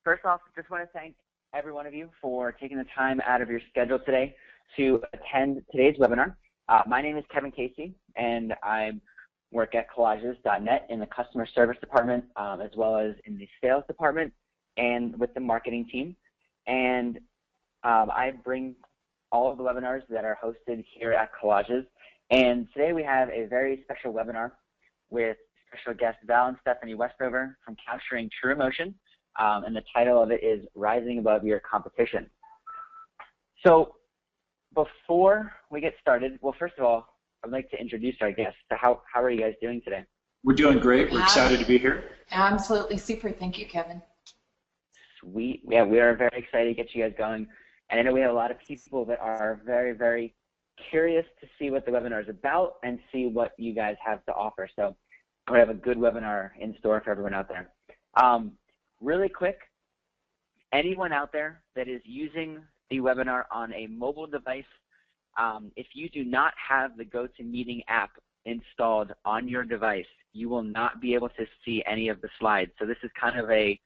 first off, just want to thank every one of you for taking the time out of your schedule today to attend today's webinar. My name is Kevin Casey, and I work at collages.net in the customer service department, as well as in the sales department and with the marketing team. And I bring all of the webinars that are hosted here at Collages. And today we have a very special webinar with special guest Val and Stephanie Westover from Capturing True Emotion. And the title of it is Rising Above Your Competition. So before we get started, well, first of all, I'd like to introduce our guests. So how are you guys doing today? We're doing great. We're excited to be here. Absolutely super. Thank you, Kevin. Sweet. Yeah, we are very excited to get you guys going. And I know we have a lot of people that are very, very curious to see what the webinar is about and see what you guys have to offer. So we have a good webinar in store for everyone out there. Really quick, anyone out there that is using the webinar on a mobile device, if you do not have the GoToMeeting app installed on your device, you will not be able to see any of the slides. So this is kind of a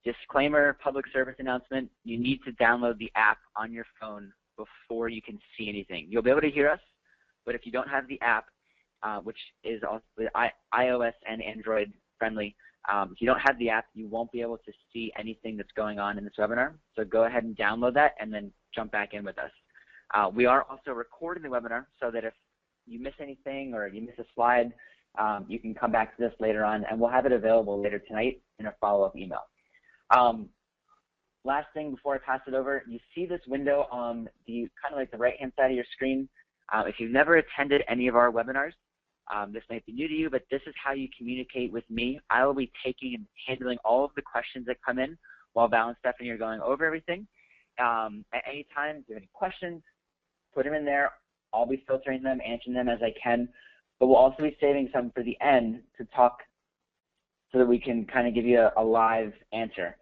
disclaimer, public service announcement. You need to download the app on your phone before you can see anything. You'll be able to hear us, but if you don't have the app, which is also iOS and Android friendly, if you don't have the app, you won't be able to see anything that's going on in this webinar. So go ahead and download that and then jump back in with us. We are also recording the webinar so that if you miss anything or you miss a slide, you can come back to this later on, and we'll have it available later tonight in a follow-up email. Last thing before I pass it over, you see this window on the kind of like the right-hand side of your screen. If you've never attended any of our webinars, this might be new to you, but this is how you communicate with me. I will be taking and handling all of the questions that come in while Val and Stephanie are going over everything. At any time, if you have any questions, put them in there. I'll be filtering them, answering them as I can, but we'll also be saving some for the end to talk so that we can kind of give you a live answer.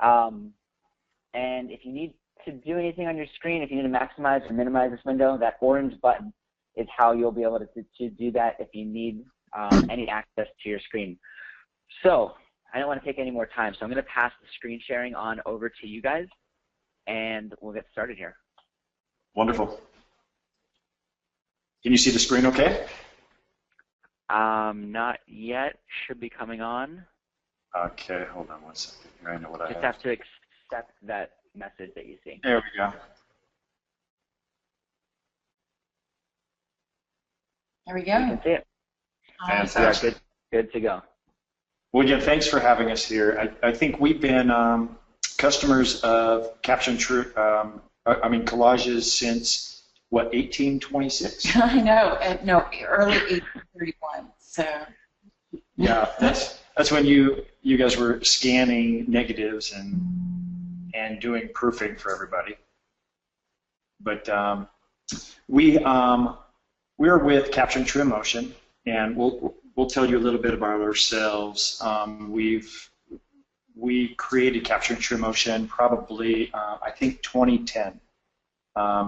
And if you need to do anything on your screen, if you need to maximize or minimize this window, that orange button is how you'll be able to do that if you need any access to your screen. So I don't want to take any more time, so I'm going to pass the screen sharing on over to you guys, and we'll get started here. Wonderful. Can you see the screen okay? Not yet. Should be coming on. Okay, hold on one second. Here, I know what I have. Just have to accept that message that you see. There we go. There we go. You can see it. Fantastic. Yeah, good to go. Well, again, thanks for having us here. I think we've been customers of Capturing True, Collages since, what, 1826? I know. No, early 1831. So. Yeah, that's when you guys were scanning negatives and doing proofing for everybody. But we're with Capturing True Emotion, and we'll tell you a little bit about ourselves. We created Capturing True Emotion probably I think 2010.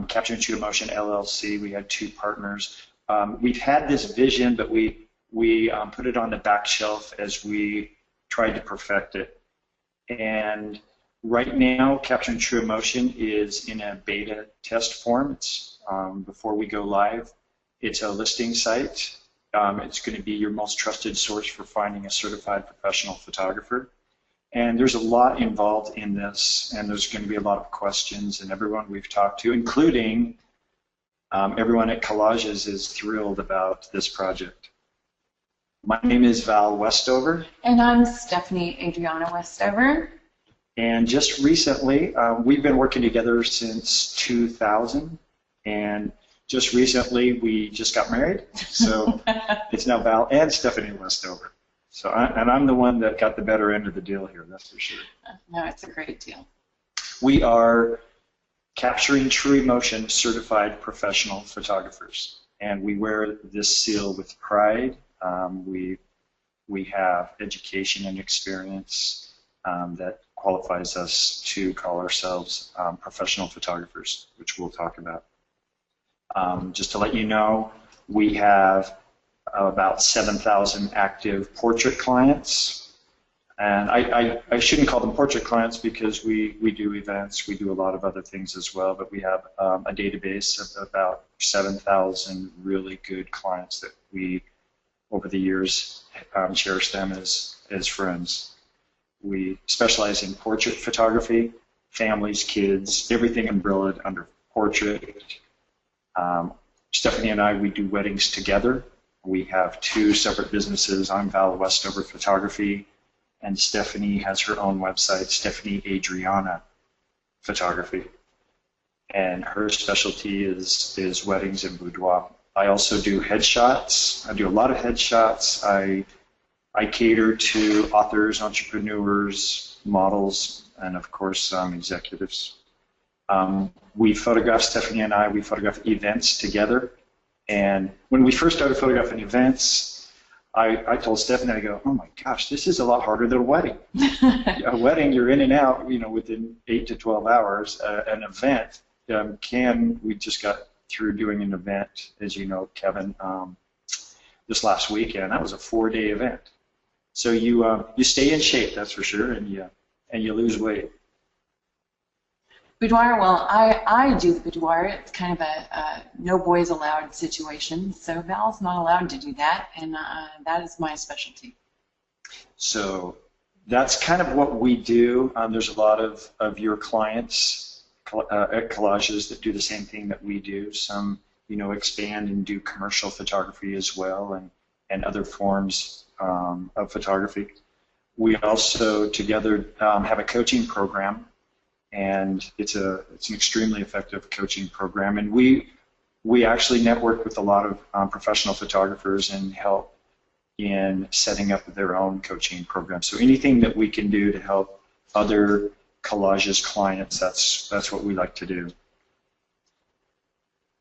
Capturing True Emotion LLC. We had two partners. We've had this vision, but we put it on the back shelf as we tried to perfect it. And right now, Capturing True Emotion is in a beta test form. It's before we go live. It's a listing site. It's going to be your most trusted source for finding a certified professional photographer. And there's a lot involved in this, and there's going to be a lot of questions, and everyone we've talked to, including everyone at Collages, is thrilled about this project. My name is Val Westover. And I'm Stephanie Adriana Westover. And just recently, we've been working together since 2000, and just recently we just got married, so it's now Val and Stephanie Westover. So, and I'm the one that got the better end of the deal here, that's for sure. No, it's a great deal. We are Capturing True Emotion certified professional photographers, and we wear this seal with pride. We have education and experience that qualifies us to call ourselves professional photographers, which we'll talk about. Just to let you know, we have about 7,000 active portrait clients, And I shouldn't call them portrait clients because we do events, we do a lot of other things as well, but we have a database of about 7,000 really good clients that we, over the years, cherish them as friends. We specialize in portrait photography, families, kids, everything umbrellaed under portrait. Stephanie and I, we do weddings together. We have 2 separate businesses. I'm Val Westover Photography, and Stephanie has her own website, Stephanie Adriana Photography. And her specialty is weddings and boudoir. I also do headshots. I do a lot of headshots. I cater to authors, entrepreneurs, models, and of course executives. We photograph, Stephanie and I, we photograph events together. And when we first started photographing events, I told Stephanie, I go, oh my gosh, this is a lot harder than a wedding. A wedding, you're in and out, within 8 to 12 hours. An event, we just got through doing an event, as you know, Kevin, this last weekend. That was a 4-day event. So you stay in shape, that's for sure, and you lose weight. Boudoir, well, I do the boudoir. It's kind of a no boys allowed situation, so Val's not allowed to do that, and that is my specialty. So that's kind of what we do. There's a lot of your clients at Collages that do the same thing that we do. Some, expand and do commercial photography as well, and other forms of photography. We also together have a coaching program. And it's an extremely effective coaching program, and we actually network with a lot of professional photographers and help in setting up their own coaching program. So anything that we can do to help other Collages clients, that's what we like to do.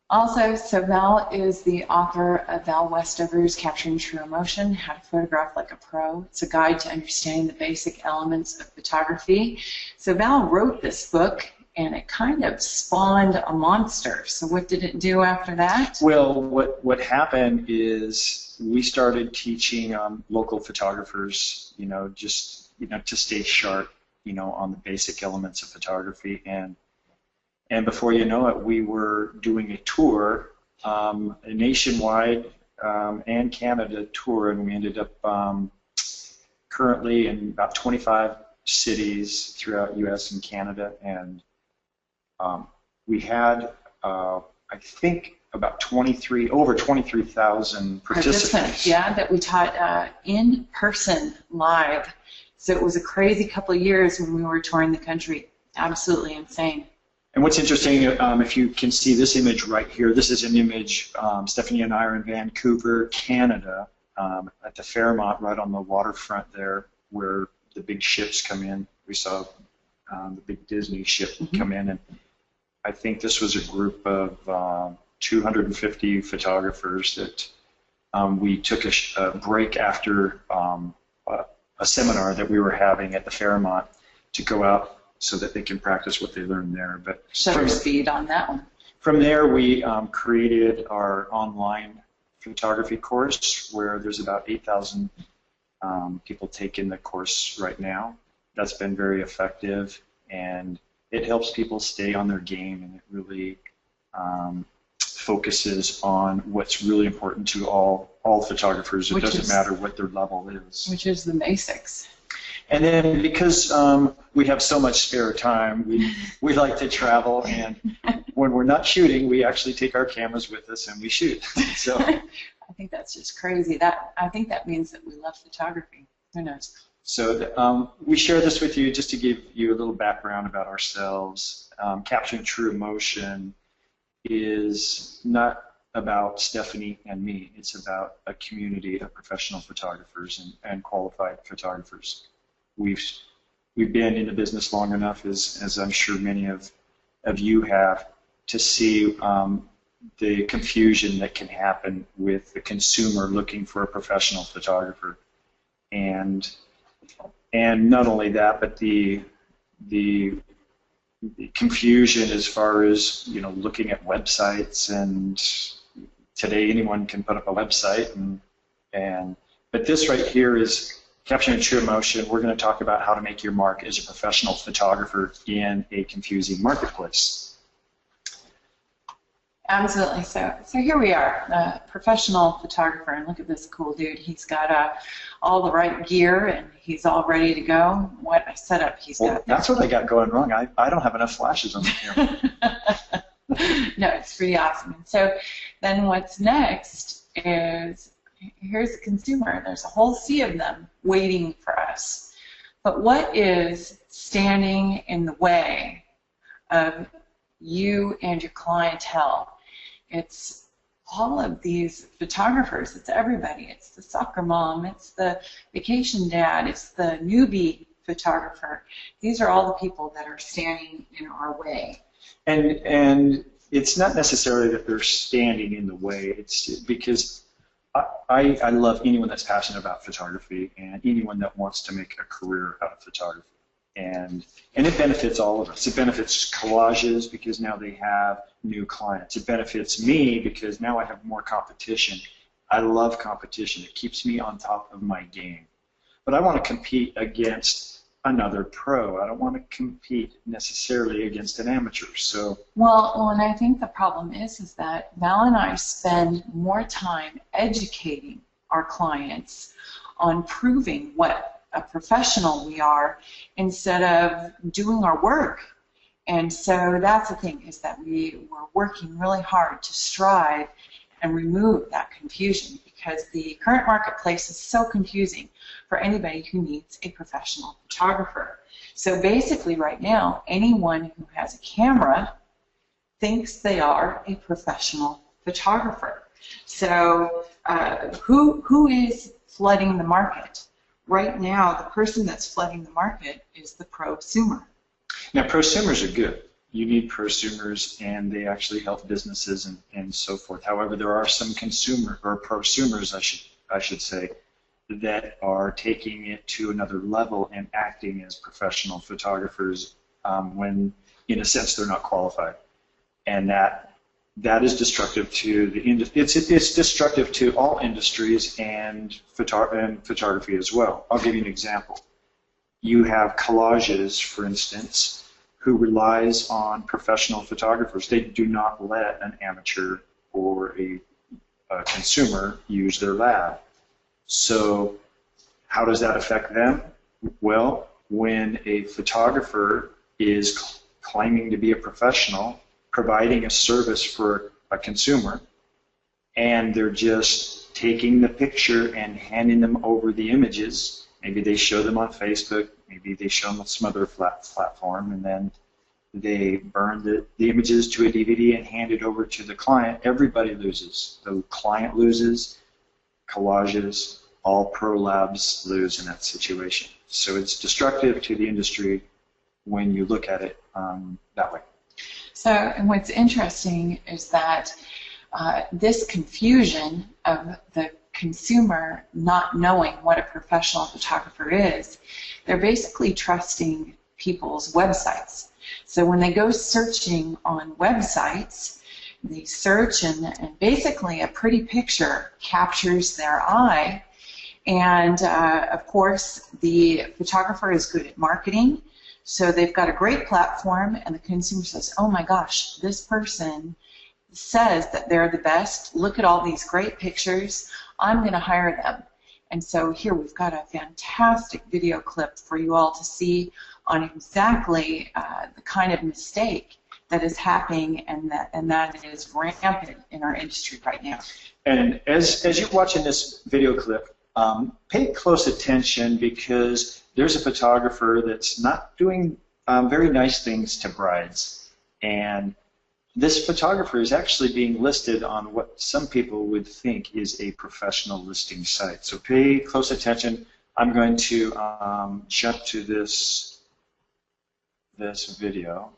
Also, so Val is the author of Val Westover's Capturing True Emotion, How to Photograph Like a Pro. It's a guide to understanding the basic elements of photography. So Val wrote this book, and it kind of spawned a monster. So what did it do after that? Well, what happened is we started teaching local photographers, to stay sharp, on the basic elements of photography. And before you know it, we were doing a tour, a nationwide and Canada tour, and we ended up currently in about 25 cities throughout U.S. and Canada, and we had, I think, about over 23,000 participants. Yeah, that we taught in person, live. So it was a crazy couple of years when we were touring the country. Absolutely insane. And what's interesting, if you can see this image right here, this is an image, Stephanie and I are in Vancouver, Canada, at the Fairmont, right on the waterfront there, where the big ships come in. We saw the big Disney ship come in, and I think this was a group of 250 photographers that we took a break after a seminar that we were having at the Fairmont to go out so that they can practice what they learned there. But shutter speed on that one. From there, we created our online photography course, where there's about 8,000 people taking the course right now. That's been very effective, and it helps people stay on their game, and it really focuses on what's really important to all photographers. It doesn't matter what their level is. Which is the basics. And then because we have so much spare time, we like to travel, and when we're not shooting, we actually take our cameras with us and we shoot. So I think that's just crazy. I think that means that we love photography. Who knows? So we share this with you just to give you a little background about ourselves. Capturing True Emotion is not about Stephanie and me. It's about a community of professional photographers and qualified photographers. We've been in the business long enough, as I'm sure many of you have, to see the confusion that can happen with the consumer looking for a professional photographer, and not only that, but the confusion as far as looking at websites, and today anyone can put up a website, but this right here is Capturing true emotion, we're going to talk about how to make your mark as a professional photographer in a confusing marketplace. Absolutely. So here we are, a professional photographer, and look at this cool dude. He's got all the right gear, and he's all ready to go. What a setup he's got there. That's what I got going wrong. I don't have enough flashes on the camera. No, it's pretty awesome. And so then what's next is, here's the consumer. There's a whole sea of them waiting for us. But what is standing in the way of you and your clientele? It's all of these photographers. It's everybody. It's the soccer mom. It's the vacation dad. It's the newbie photographer. These are all the people that are standing in our way. And it's not necessarily that they're standing in the way. It's because I love anyone that's passionate about photography and anyone that wants to make a career out of photography. And it benefits all of us. It benefits collages because now they have new clients. It benefits me because now I have more competition. I love competition. It keeps me on top of my game. But I want to compete against another pro. I don't want to compete necessarily against an amateur. Well, and I think the problem is that Val and I spend more time educating our clients on proving what a professional we are instead of doing our work. And so that's the thing, is that we're working really hard to strive and remove that confusion, because the current marketplace is so confusing for anybody who needs a professional photographer. So basically right now, anyone who has a camera thinks they are a professional photographer. So who is flooding the market? Right now, the person that's flooding the market is the prosumer. Now, prosumers are good. You need prosumers, and they actually help businesses and so forth. However, there are some consumer or prosumers, I should say, that are taking it to another level and acting as professional photographers when, in a sense, they're not qualified, and that is destructive to the industry. It's destructive to all industries and photography as well. I'll give you an example. You have collages, for instance, who relies on professional photographers. They do not let an amateur or a consumer use their lab. So how does that affect them? Well, when a photographer is claiming to be a professional, providing a service for a consumer, and they're just taking the picture and handing them over the images, maybe they show them on Facebook, maybe they show them on some other platform, and then they burn the images to a DVD and hand it over to the client, everybody loses. The client loses, collages, all pro labs lose in that situation. So it's destructive to the industry when you look at it that way. So, and what's interesting is that this confusion of the consumer not knowing what a professional photographer is, they're basically trusting people's websites. So when they go searching on websites, they search and basically a pretty picture captures their eye. And of course, the photographer is good at marketing. So they've got a great platform, and the consumer says, oh my gosh, this person says that they're the best. Look at all these great pictures. I'm going to hire them. And so here we've got a fantastic video clip for you all to see on exactly the kind of mistake that is happening and that is rampant in our industry right now. And as you're watching this video clip, pay close attention, because there's a photographer that's not doing very nice things to brides. And this photographer is actually being listed on what some people would think is a professional listing site. So pay close attention. I'm going to jump to this video.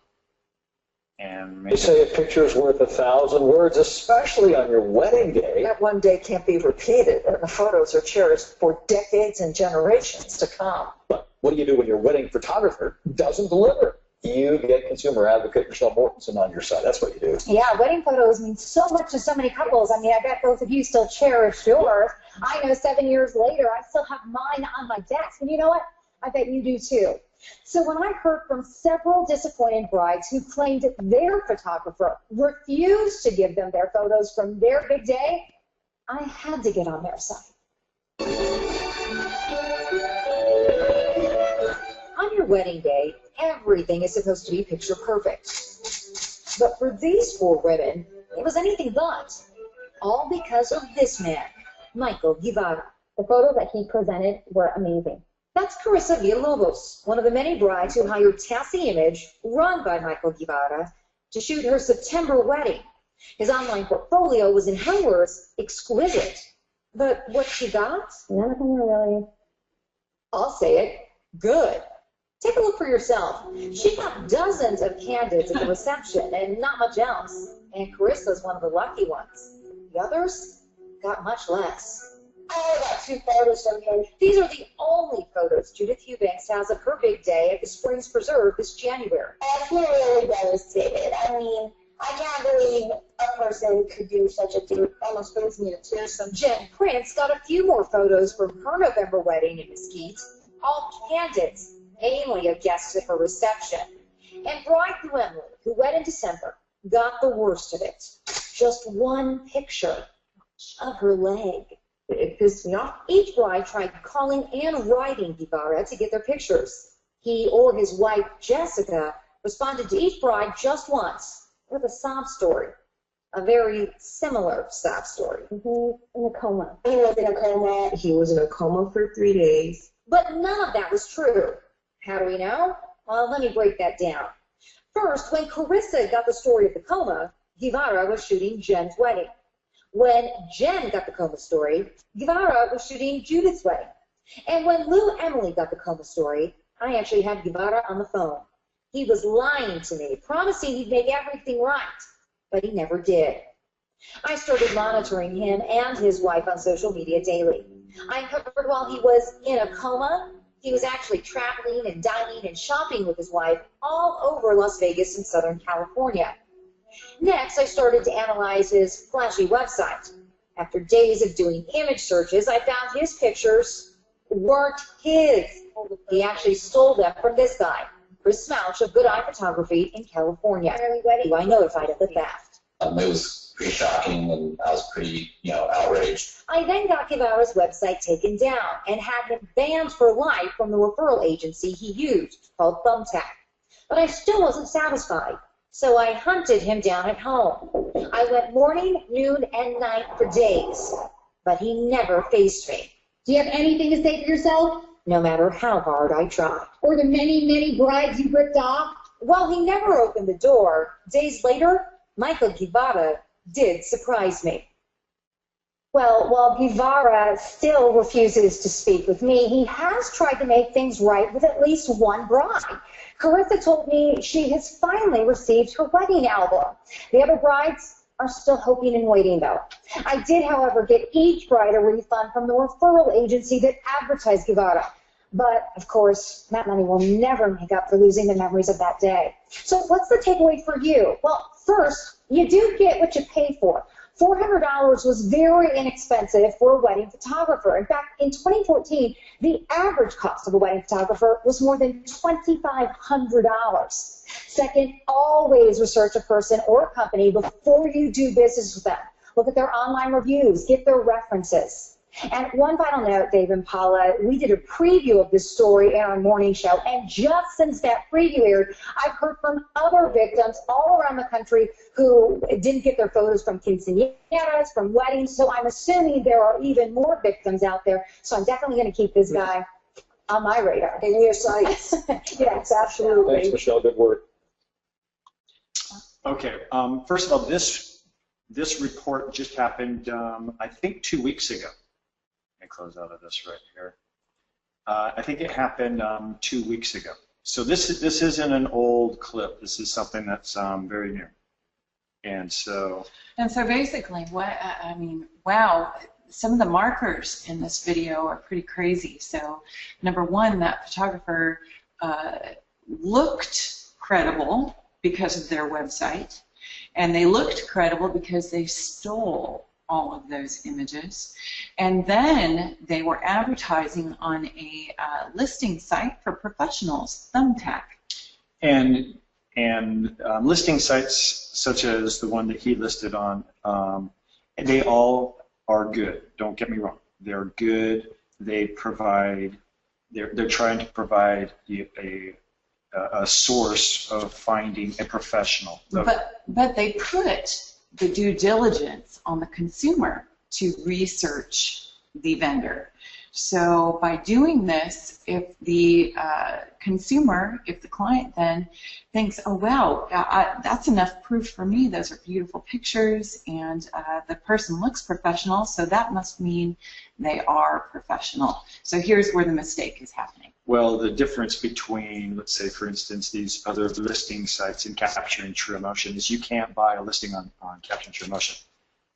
And they say a picture is worth 1,000 words, especially on your wedding day. That one day can't be repeated, and the photos are cherished for decades and generations to come. But what do you do when your wedding photographer doesn't deliver? You get consumer advocate Michelle Mortensen on your side. That's what you do. Yeah, wedding photos mean so much to so many couples. I mean, I bet both of you still cherish yours. I know 7 years later, I still have mine on my desk. And you know what? I bet you do too. So when I heard from several disappointed brides who claimed their photographer refused to give them their photos from their big day, I had to get on their side. On your wedding day, everything is supposed to be picture perfect. But for these 4 women, it was anything but. All because of this man, Michael Guevara. The photos that he presented were amazing. That's Carissa Villalobos, one of the many brides who hired Tassie Image, run by Michael Guevara, to shoot her September wedding. His online portfolio was, in her words, exquisite. But what she got? None of them were really, I'll say it, good. Take a look for yourself. She got dozens of candidates at the reception and not much else. And Carissa's one of the lucky ones. The others got much less. I got 2 photos from him. These are the only photos Judith Eubanks has of her big day at the Springs Preserve this January. I feel really devastated. I mean, I can't believe a person could do such a thing. It almost brings me to tears. Jen Prince got a few more photos from her November wedding in Mesquite, all candid, mainly of guests at her reception. And bride Lou Emily, who wed in December, got the worst of it. Just one picture of her leg. It pissed me off. Each bride tried calling and writing Guevara to get their pictures. He or his wife, Jessica, responded to each bride just once with a sob story. A very similar sob story. In a coma. He was in a coma. He was in a coma for 3 days. But none of that was true. How do we know? Well, let me break that down. First, when Carissa got the story of the coma, Guevara was shooting Jen's wedding. When Jen got the coma story, Guevara was shooting Judith's wedding. And when Lou Emily got the coma story, I actually had Guevara on the phone. He was lying to me, promising he'd make everything right, but he never did. I started monitoring him and his wife on social media daily. I uncovered while he was in a coma, he was actually traveling and dining and shopping with his wife all over Las Vegas and Southern California. Next, I started to analyze his flashy website. After days of doing image searches, I found his pictures weren't his. He actually stole them from this guy, Chris Smouch of Good Eye Photography in California, who I notified of the theft. It was pretty shocking, and I was pretty, outraged. I then got Guevara's website taken down and had him banned for life from the referral agency he used, called Thumbtack. But I still wasn't satisfied. So I hunted him down at home. I went morning, noon, and night for days, but he never faced me. Do you have anything to say for yourself? No matter how hard I tried. Or the many, many brides you ripped off? While he never opened the door, days later, Michael Guevara did surprise me. Well, while Guevara still refuses to speak with me, he has tried to make things right with at least one bride. Carissa told me she has finally received her wedding album. The other brides are still hoping and waiting, though. I did, however, get each bride a refund from the referral agency that advertised Guevara. But, of course, that money will never make up for losing the memories of that day. So what's the takeaway for you? Well, first, you do get what you pay for. $400 was very inexpensive for a wedding photographer. In fact, in 2014, the average cost of a wedding photographer was more than $2,500. Second, always research a person or a company before you do business with them. Look at their online reviews, get their references. And one final note, Dave and Paula, we did a preview of this story in our morning show, and just since that preview aired, I've heard from other victims all around the country who didn't get their photos from quinceañeras, from weddings, so I'm assuming there are even more victims out there, so I'm definitely going to keep this guy on my radar. In your sights. Yes, absolutely. Thanks, Michelle. Good work. Okay. First of all, this report just happened, I think, 2 weeks ago. Let me close out of this right here. I think it happened 2 weeks ago. So this isn't an old clip. This is something that's very new. And so basically, wow, some of the markers in this video are pretty crazy. So number one, that photographer looked credible because of their website, and they looked credible because they stole all of those images, and then they were advertising on a listing site for professionals, Thumbtack. And listing sites such as the one that he listed on, they all are good. Don't get me wrong. They're good. They provide. They're trying to provide a source of finding a professional. But they put the due diligence on the consumer to research the vendor. So by doing this, if the consumer, if the client then thinks, oh wow, that's enough proof for me, those are beautiful pictures, and the person looks professional, so that must mean they are professional. So here's where the mistake is happening. Well, the difference between, let's say, for instance, these other listing sites and Capturing True Emotion is you can't buy a listing on Capturing True Emotion.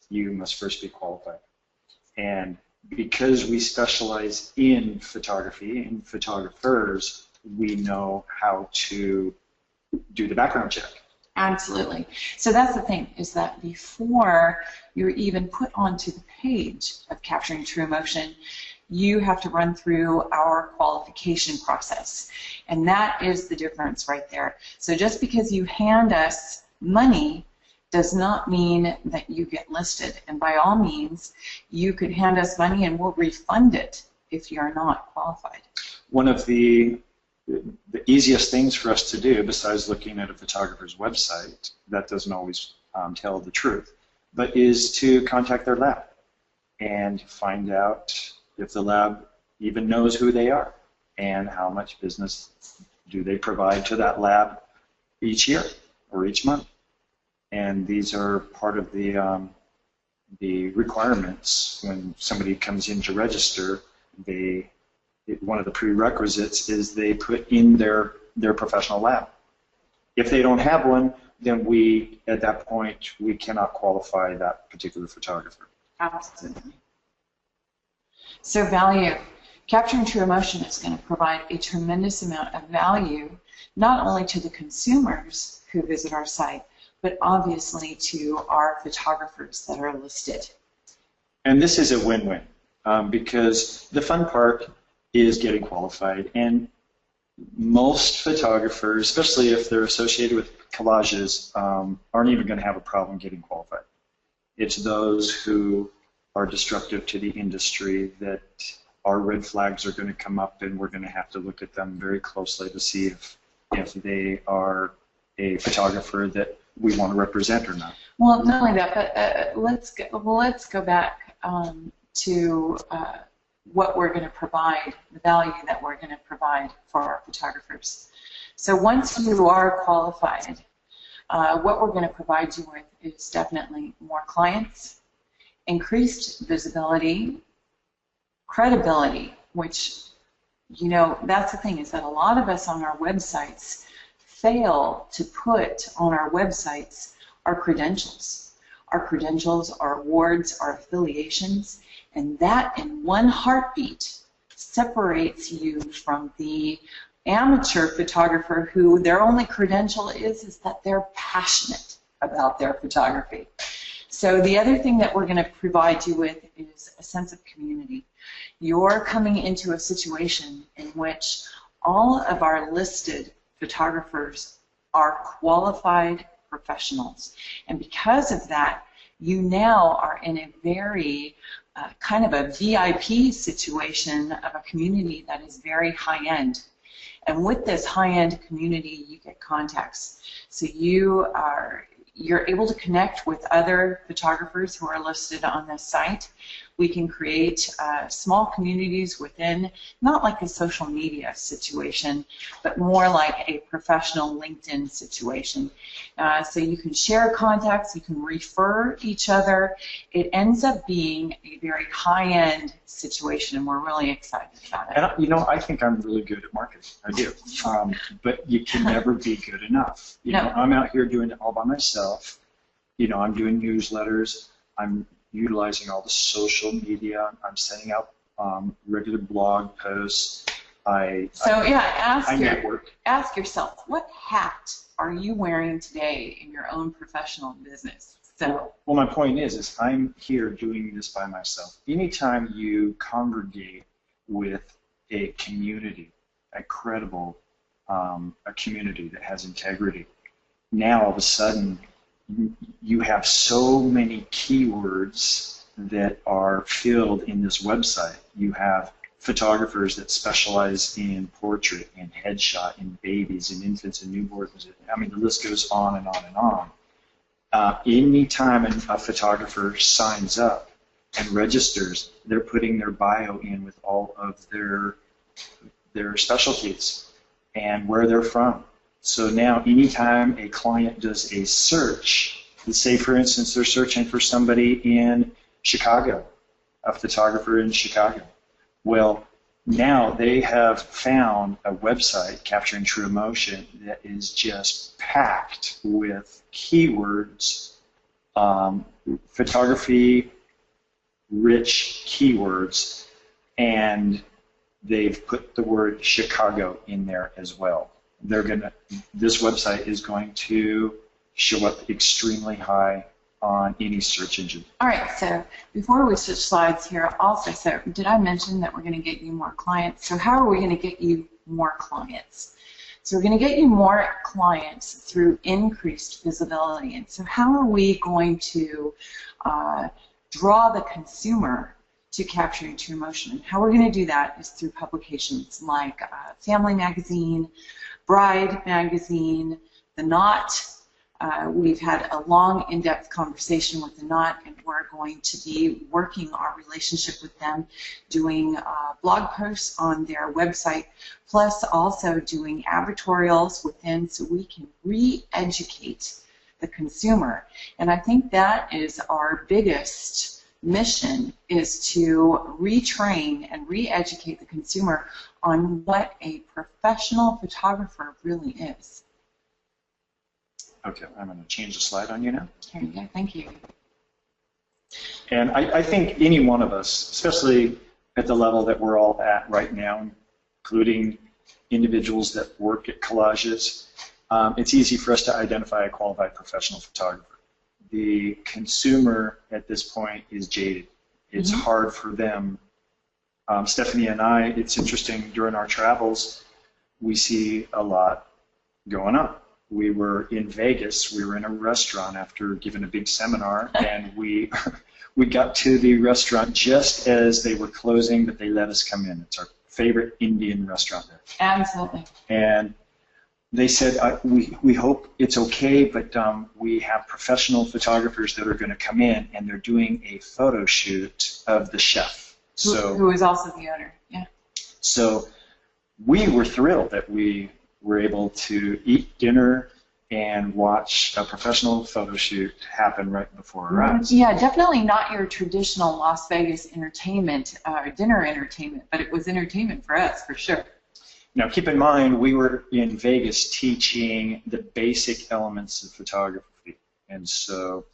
You must first be qualified. And because we specialize in photography and photographers, we know how to do the background check. Absolutely. So that's the thing, is that before you're even put onto the page of Capturing True Emotion, you have to run through our qualification process. And that is the difference right there. So just because you hand us money does not mean that you get listed. And by all means, you could hand us money and we'll refund it if you're not qualified. One of the easiest things for us to do, besides looking at a photographer's website, that doesn't always tell the truth, but is to contact their lab and find out if the lab even knows who they are and how much business do they provide to that lab each year or each month. And these are part of the requirements when somebody comes in to register. One of the prerequisites is they put in their professional lab. If they don't have one, then at that point, we cannot qualify that particular photographer. Absolutely. So value. Capturing True Emotion is going to provide a tremendous amount of value, not only to the consumers who visit our site, but obviously to our photographers that are listed. And this is a win-win because the fun part is getting qualified, and most photographers, especially if they're associated with collages, aren't even going to have a problem getting qualified. It's those who are destructive to the industry that our red flags are going to come up, and we're going to have to look at them very closely to see if they are a photographer that we want to represent or not. Well, not only that, but let's go back to what we're going to provide, the value that we're going to provide for our photographers. So once you are qualified, what we're going to provide you with is definitely more clients, increased visibility, credibility, which, you know, that's the thing, is that a lot of us on our websites fail to put on our websites our credentials. Our credentials, our awards, our affiliations, and that in one heartbeat separates you from the amateur photographer who their only credential is that they're passionate about their photography. So the other thing that we're going to provide you with is a sense of community. You're coming into a situation in which all of our listed photographers are qualified professionals. And because of that, you now are in a very kind of a VIP situation of a community that is very high-end. And with this high-end community, you get contacts. So you're able to connect with other photographers who are listed on this site. We can create small communities within, not like a social media situation, but more like a professional LinkedIn situation. So you can share contacts, you can refer each other. It ends up being a very high-end situation, and we're really excited about it. And, you know, I think I'm really good at marketing. I do. But you can never be good enough. You know, I'm out here doing it all by myself. You know, I'm doing newsletters. I'm utilizing all the social media. I'm sending out regular blog posts. ask yourself, what hat are you wearing today in your own professional business? So, well, my point is I'm here doing this by myself. Anytime you congregate with a community, a credible, a community that has integrity, now all of a sudden you have so many keywords that are filled in this website. You have photographers that specialize in portrait, in headshot, in babies, in infants, and newborns. I mean, the list goes on and on and on. Anytime a photographer signs up and registers, they're putting their bio in with all of their specialties and where they're from. So now anytime a client does a search, let's say for instance they're searching for somebody in Chicago, a photographer in Chicago. Well, now they have found a website, Capturing True Emotion, that is just packed with keywords, photography-rich keywords, and they've put the word Chicago in there as well. This website is going to show up extremely high on any search engine. All right, so before we switch slides here, also, so did I mention that we're going to get you more clients? So how are we going to get you more clients? So we're going to get you more clients through increased visibility. And so how are we going to draw the consumer to Capturing True Emotion? And how we're going to do that is through publications like Family Magazine, Bride Magazine, The Knot. We've had a long, in-depth conversation with The Knot, and we're going to be working our relationship with them, doing blog posts on their website, plus also doing advertorials within so we can re-educate the consumer. And I think that is our biggest mission, is to retrain and re-educate the consumer on what a professional photographer really is. Okay, I'm going to change the slide on you now. Here you go. Thank you. And I think any one of us, especially at the level that we're all at right now, including individuals that work at collages, it's easy for us to identify a qualified professional photographer. The consumer at this point is jaded. It's hard for them. Stephanie and I, it's interesting, during our travels, we see a lot going on. We were in Vegas. We were in a restaurant after giving a big seminar, and we got to the restaurant just as they were closing, but they let us come in. It's our favorite Indian restaurant there. Absolutely. And they said, we hope it's okay, but we have professional photographers that are going to come in, and they're doing a photo shoot of the chef. Who is also the owner, yeah. So we were thrilled that we were able to eat dinner and watch a professional photo shoot happen right before our eyes. Yeah, definitely not your traditional Las Vegas entertainment, dinner entertainment, but it was entertainment for us, for sure. Now, keep in mind, we were in Vegas teaching the basic elements of photography. And so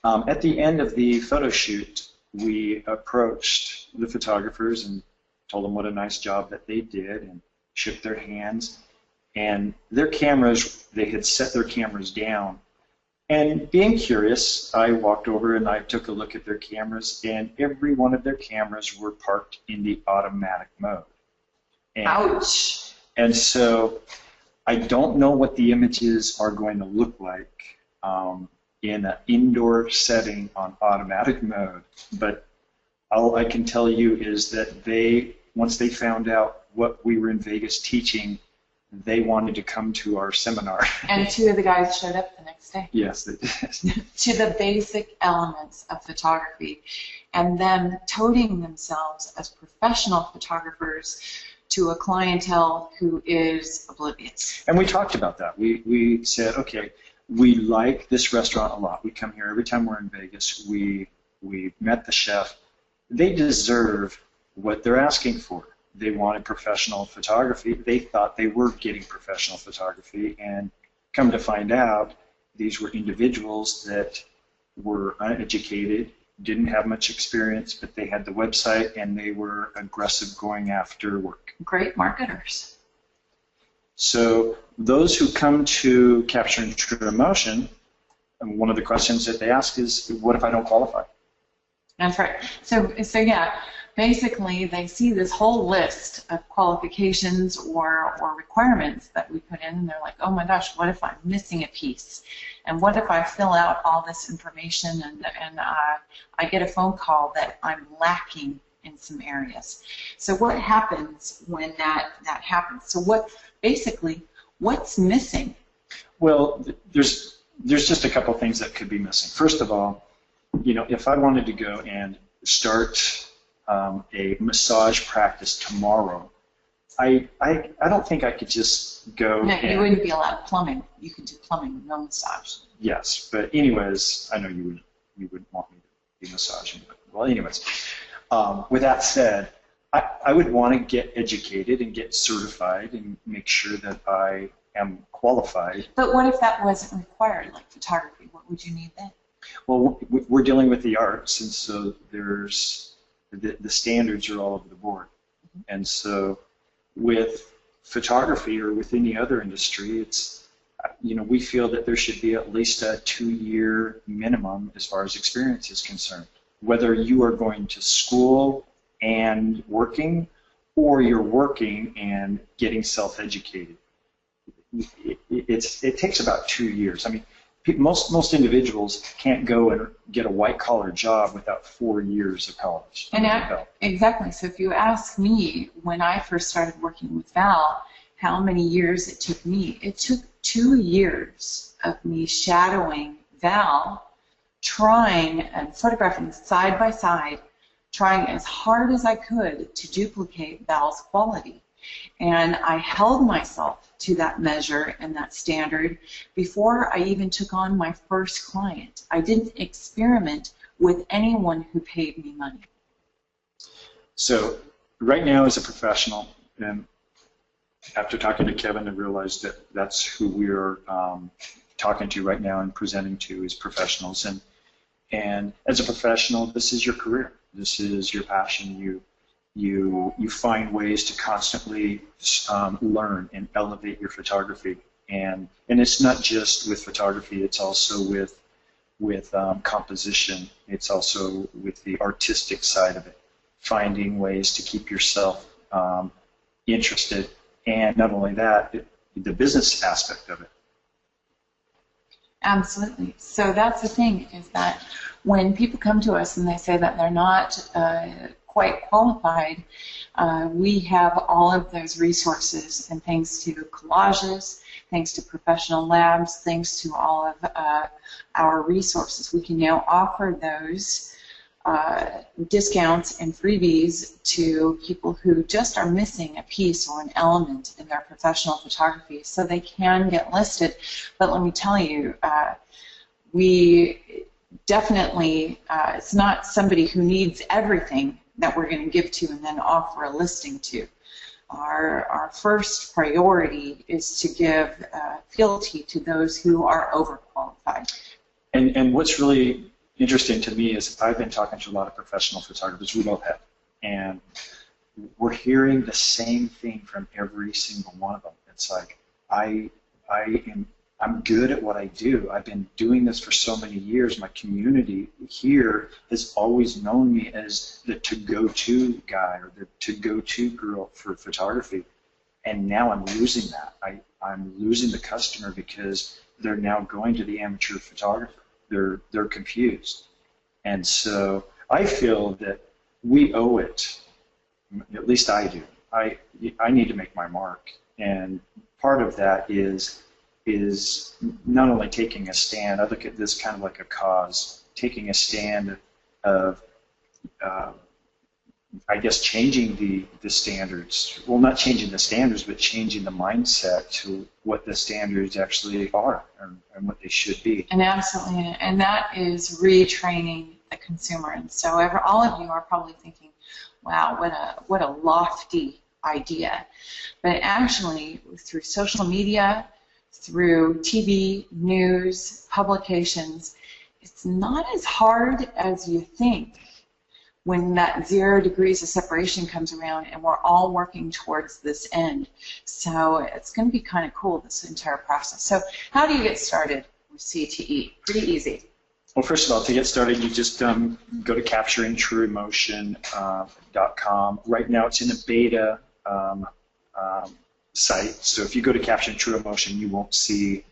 at the end of the photo shoot, we approached the photographers and told them what a nice job that they did and shook their hands. And their cameras, they had set their cameras down. And being curious, I walked over and I took a look at their cameras, and every one of their cameras were parked in the automatic mode. And, ouch! And so I don't know what the images are going to look like in an indoor setting on automatic mode, but all I can tell you is that once they found out what we were in Vegas teaching, they wanted to come to our seminar. And two of the guys showed up the next day. Yes, they did. To the basic elements of photography, and them toting themselves as professional photographers to a clientele who is oblivious. And we talked about that. We said, okay, we like this restaurant a lot. We come here every time we're in Vegas. We met the chef. They deserve what they're asking for. They wanted professional photography. They thought they were getting professional photography, and come to find out, these were individuals that were uneducated didn't have much experience, but they had the website and they were aggressive going after work. Great marketers. So those who come to Capturing True Emotion, and one of the questions that they ask is, what if I don't qualify? That's right. So yeah, basically they see this whole list of qualifications or requirements that we put in, and they're like, oh my gosh, what if I'm missing a piece? And what if I fill out all this information and I get a phone call that I'm lacking in some areas? So what happens when that happens? So what's missing? Well, there's just a couple things that could be missing. First of all, if I wanted to go and start a massage practice tomorrow, I don't think I could just go. No, you wouldn't be allowed plumbing. You could do plumbing, no massage. Yes, but anyways, I know you wouldn't want me to be massaging. But, well, anyways, with that said, I would want to get educated and get certified and make sure that I am qualified. But what if that wasn't required, like photography? What would you need then? Well, we're dealing with the arts, and so there's the standards are all over the board. Mm-hmm. And so with photography or with any other industry, it's, we feel that there should be at least a 2-year minimum as far as experience is concerned. Whether you are going to school and working, or you're working and getting self-educated. It takes about 2 years. I mean, most individuals can't go and get a white-collar job without 4 years of college. Exactly. So if you ask me, when I first started working with Val, how many years it took me, it took 2 years of me shadowing Val, trying and photographing side by side, trying as hard as I could to duplicate Val's quality. And I held myself to that measure and that standard before I even took on my first client. I didn't experiment with anyone who paid me money. So right now as a professional, and after talking to Kevin, I realized that that's who we're talking to right now and presenting to as professionals. And as a professional, this is your career. This is your passion. You find ways to constantly learn and elevate your photography, and it's not just with photography. It's also with composition. It's also with the artistic side of it, finding ways to keep yourself interested, and not only that, the business aspect of it. Absolutely. So that's the thing, is that when people come to us and they say that they're not quite qualified, we have all of those resources, and thanks to collages, thanks to professional labs, thanks to all of our resources, we can now offer those discounts and freebies to people who just are missing a piece or an element in their professional photography, so they can get listed. But let me tell you, we definitely, it's not somebody who needs everything that we're going to give to and then offer a listing to. Our first priority is to give fealty to those who are overqualified. And what's really interesting to me is I've been talking to a lot of professional photographers, we both have, and we're hearing the same thing from every single one of them. It's like, I'm good at what I do. I've been doing this for so many years. My community here has always known me as the to-go-to guy or the to-go-to girl for photography, and now I'm losing that. I'm losing the customer because they're now going to the amateur photographer. They're confused. And so I feel that we owe it, at least I do. I need to make my mark, and part of that is not only taking a stand. I look at this kind of like a cause, taking a stand of, I guess, changing the standards. Well, not changing the standards, but changing the mindset to what the standards actually are and what they should be. And absolutely, and that is retraining the consumer. And so all of you are probably thinking, wow, what a lofty idea. But actually, through social media, through TV, news, publications, it's not as hard as you think when that 0 degrees of separation comes around and we're all working towards this end. So it's going to be kind of cool, this entire process. So how do you get started with CTE? Pretty easy. Well, first of all, to get started, you just go to capturingtrueemotion.com. Right now, it's in a beta site. So if you go to Capturing True Emotion, you won't see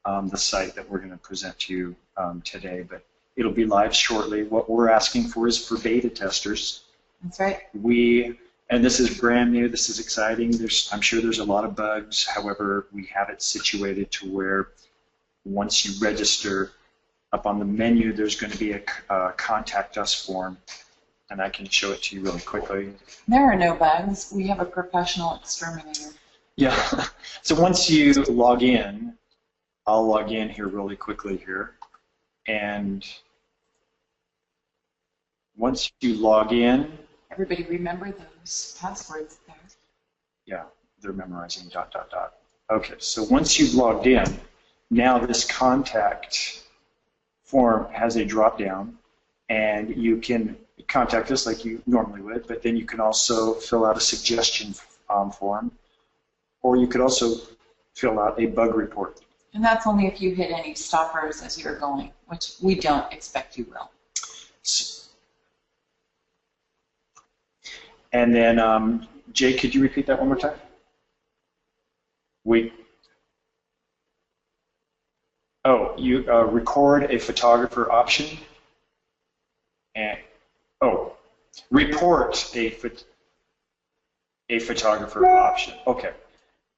the site that we're going to present to you today, but it'll be live shortly. What we're asking for is for beta testers. That's right. And this is brand new. This is exciting. I'm sure there's a lot of bugs. However, we have it situated to where once you register, up on the menu, there's going to be a contact us form, and I can show it to you really quickly. There are no bugs. We have a professional exterminator. Yeah. So once you log in, I'll log in here really quickly here. And once you log in, everybody remember those passwords there. Yeah, they're memorizing ... Okay, so once you've logged in, now this contact form has a drop down, and you can contact us like you normally would, but then you can also fill out a suggestion form, or you could also fill out a bug report. And that's only if you hit any stoppers as you're going, which we don't expect you will. And then, Jay, could you repeat that one more time? You record a photographer option, and report a photographer option. Okay.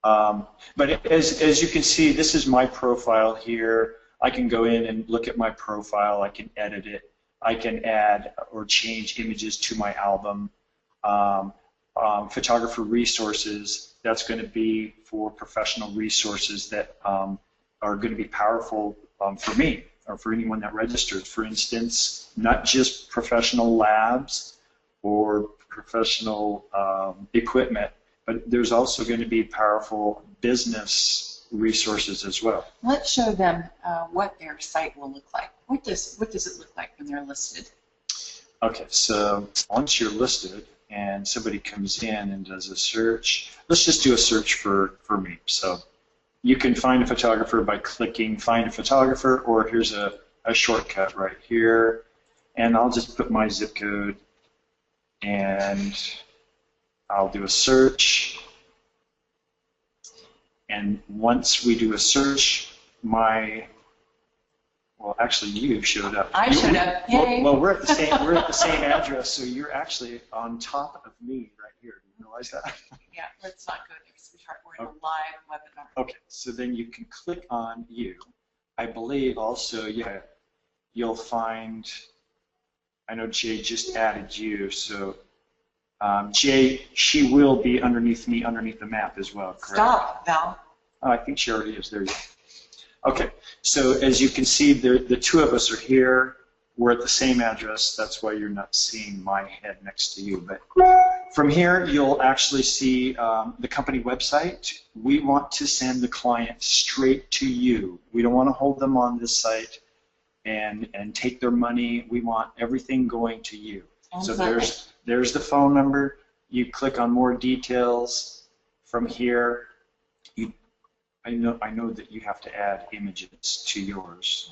But as you can see, this is my profile here. I can go in and look at my profile. I can edit it. I can add or change images to my album. Photographer resources, that's going to be for professional resources that are going to be powerful for me or for anyone that registers. For instance, not just professional labs or professional equipment, but there's also going to be powerful business resources as well. Let's show them what their site will look like. What does it look like when they're listed? Okay, so once you're listed and somebody comes in and does a search, let's just do a search for me. So you can find a photographer by clicking Find a Photographer, or here's a shortcut right here, and I'll just put my zip code and I'll do a search, and once we do a search, well, actually, you showed up. I showed up. Yay. Well, we're at the same address, so you're actually on top of me right here. Do you realize that? Yeah, let's not go there, sweetheart. We're in a live webinar. Okay, so then you can click on you. I believe also, yeah, you'll find. I know Jay just added you, so. Jay, she will be underneath me, underneath the map as well, correct? Stop, Val. Oh, I think she already is. There you go. Okay, so as you can see, the two of us are here. We're at the same address. That's why you're not seeing my head next to you. But from here, you'll actually see the company website. We want to send the client straight to you. We don't want to hold them on this site and take their money. We want everything going to you. So there's the phone number. You click on more details. From here, I know that you have to add images to yours.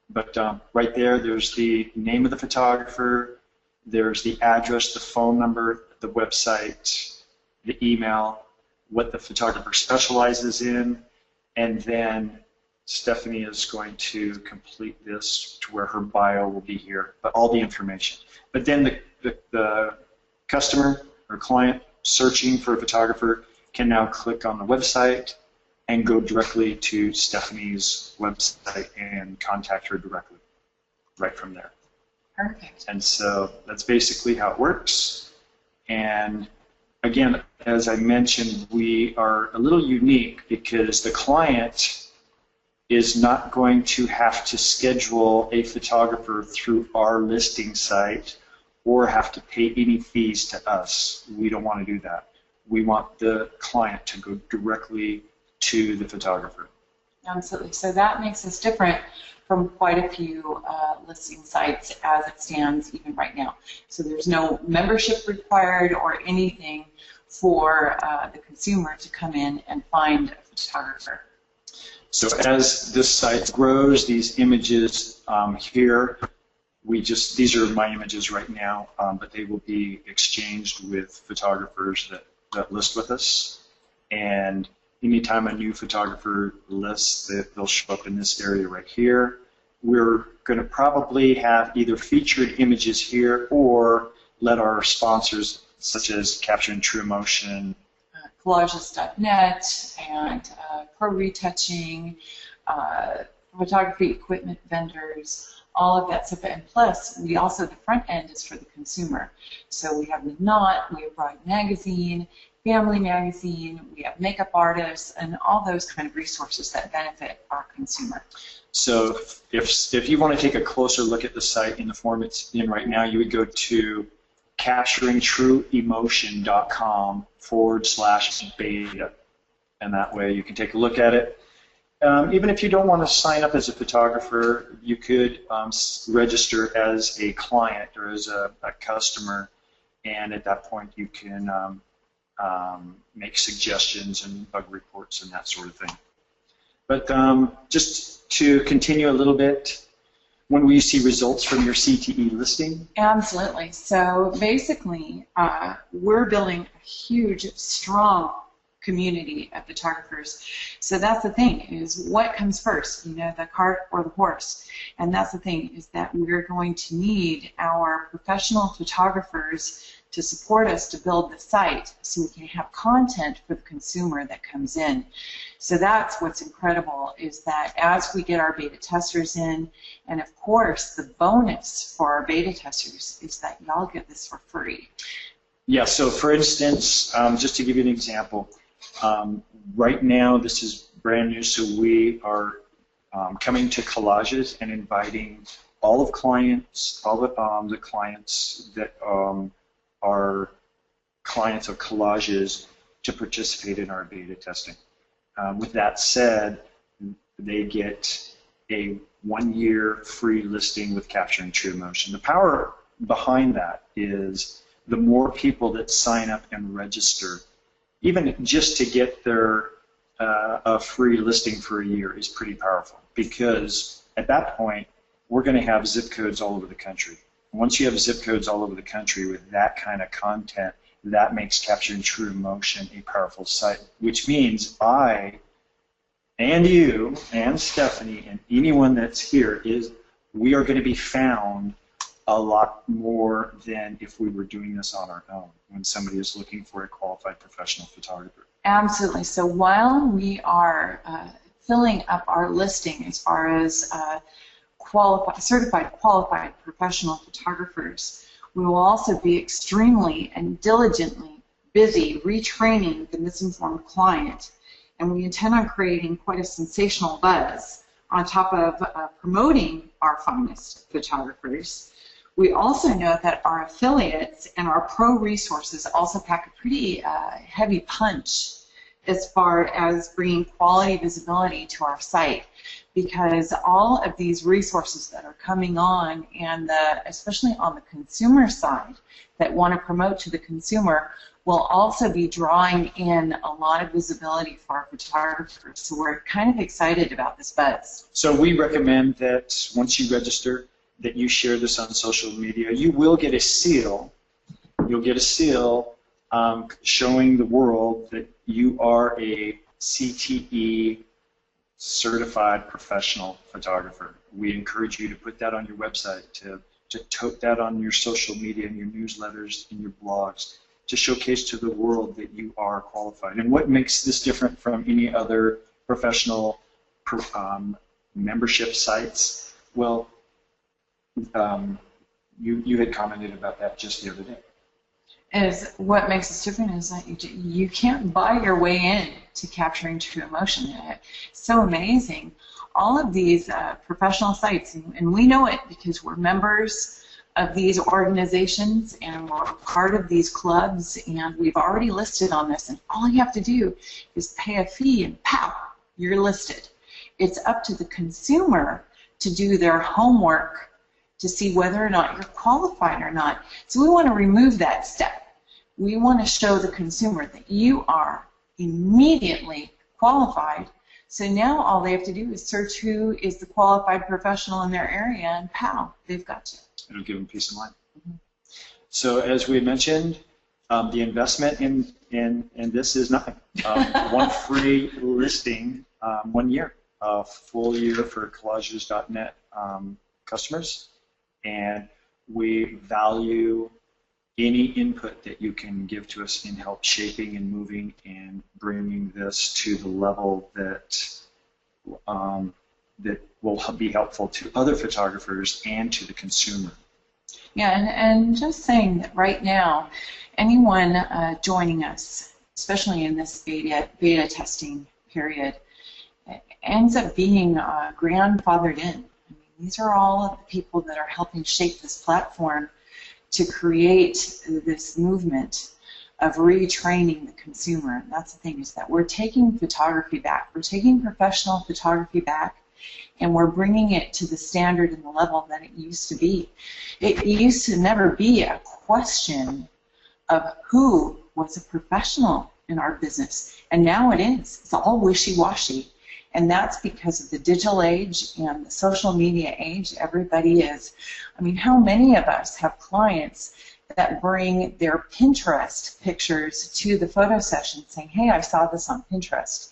But right there's the name of the photographer, there's the address, the phone number, the website, the email, what the photographer specializes in, and then Stephanie is going to complete this to where her bio will be here, but all the information. But then the customer or client searching for a photographer can now click on the website and go directly to Stephanie's website and contact her directly right from there. Perfect. And so that's basically how it works. And again, as I mentioned, we are a little unique because the client is not going to have to schedule a photographer through our listing site or have to pay any fees to us. We don't want to do that. We want the client to go directly to the photographer. Absolutely. So that makes us different from quite a few listing sites as it stands even right now. So there's no membership required or anything for the consumer to come in and find a photographer. So as this site grows, these images here, these are my images right now, but they will be exchanged with photographers that list with us. And anytime a new photographer lists, they'll show up in this area right here. We're going to probably have either featured images here or let our sponsors, such as Capturing True Emotion, Collages.net, and Pro Retouching, photography equipment vendors, all of that stuff. And plus, we also, the front end is for the consumer. So we have The Knot, we have Bride Magazine, Family Magazine, we have makeup artists, and all those kind of resources that benefit our consumer. So if you want to take a closer look at the site in the form it's in right now, you would go to capturingtrueemotion.com/beta, and that way you can take a look at it. Even if you don't want to sign up as a photographer, you could register as a client or as a customer, and at that point you can make suggestions and bug reports and that sort of thing. But just to continue a little bit, when will you see results from your CTE listing? Absolutely. So basically, we're building a huge, strong community of photographers. So that's the thing, is what comes first, you know, the cart or the horse? And that's the thing, is that we're going to need our professional photographers to support us to build the site so we can have content for the consumer that comes in. So that's what's incredible, is that as we get our beta testers in, and of course the bonus for our beta testers is that y'all get this for free. Yeah, so for instance, just to give you an example, right now this is brand new, so we are coming to Collages and inviting all of the clients that are clients of Collages to participate in our beta testing. With that said, they get a 1-year free listing with Capturing True Emotion. The power behind that is the more people that sign up and register, even just to get their a free listing for a year is pretty powerful, because at that point we're going to have zip codes all over the country. Once you have zip codes all over the country with that kind of content, that makes Capturing True Emotion a powerful site, which means I and you and Stephanie and anyone that's here, we are going to be found a lot more than if we were doing this on our own when somebody is looking for a qualified professional photographer. Absolutely. So while we are filling up our listing as far as certified qualified professional photographers, we will also be extremely and diligently busy retraining the misinformed client, and we intend on creating quite a sensational buzz on top of promoting our finest photographers. We also know that our affiliates and our pro resources also pack a pretty heavy punch as far as bringing quality visibility to our site, because all of these resources that are coming on, and especially on the consumer side that want to promote to the consumer, will also be drawing in a lot of visibility for our photographers. So we're kind of excited about this buzz. So we recommend that once you register, that you share this on social media. You will get a seal. You'll get a seal showing the world that you are a CTE certified professional photographer. We encourage you to put that on your website, to tote that on your social media, in your newsletters, in your blogs, to showcase to the world that you are qualified. And what makes this different from any other professional membership sites? Well, you had commented about that just the other day. What makes us different is that you can't buy your way in to Capturing True Emotion. It's so amazing. All of these professional sites, and we know it because we're members of these organizations and we're part of these clubs, and we've already listed on this, and all you have to do is pay a fee and pow, you're listed. It's up to the consumer to do their homework to see whether or not you're qualified or not. So we want to remove that step. We want to show the consumer that you are immediately qualified. So now all they have to do is search who is the qualified professional in their area, and pow, they've got you. It'll give them peace of mind. So as we mentioned, the investment in this is nothing. One free listing, 1 year, a full year for collages.net customers, and we value any input that you can give to us in help shaping and moving and bringing this to the level that that will be helpful to other photographers and to the consumer. Yeah, and just saying that right now, anyone joining us, especially in this beta testing period, ends up being grandfathered in. I mean, these are all of the people that are helping shape this platform to create this movement of retraining the consumer. And that's the thing, is that we're taking photography back. We're taking professional photography back, and we're bringing it to the standard and the level that it used to be. It used to never be a question of who was a professional in our business, and now it is. It's all wishy-washy, and that's because of the digital age and the social media age. Everybody is. I mean, how many of us have clients that bring their Pinterest pictures to the photo session saying, hey, I saw this on Pinterest.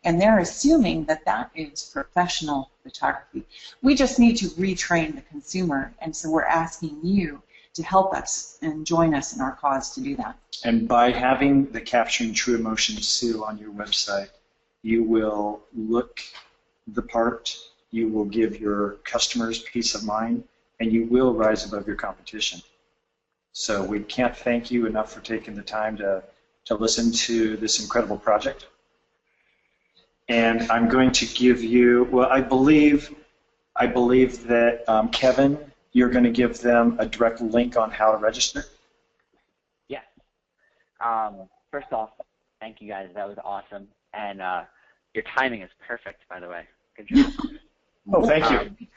And they're assuming that that is professional photography. We just need to retrain the consumer, and so we're asking you to help us and join us in our cause to do that. And by having the Capturing True Emotion seal on your website, you will look the part, you will give your customers peace of mind, and you will rise above your competition. So we can't thank you enough for taking the time to listen to this incredible project. And I'm going to give you, well, I believe that, Kevin, you're going to give them a direct link on how to register. Yes. First off, thank you guys. That was awesome. And your timing is perfect, by the way. Good job. Oh, thank you.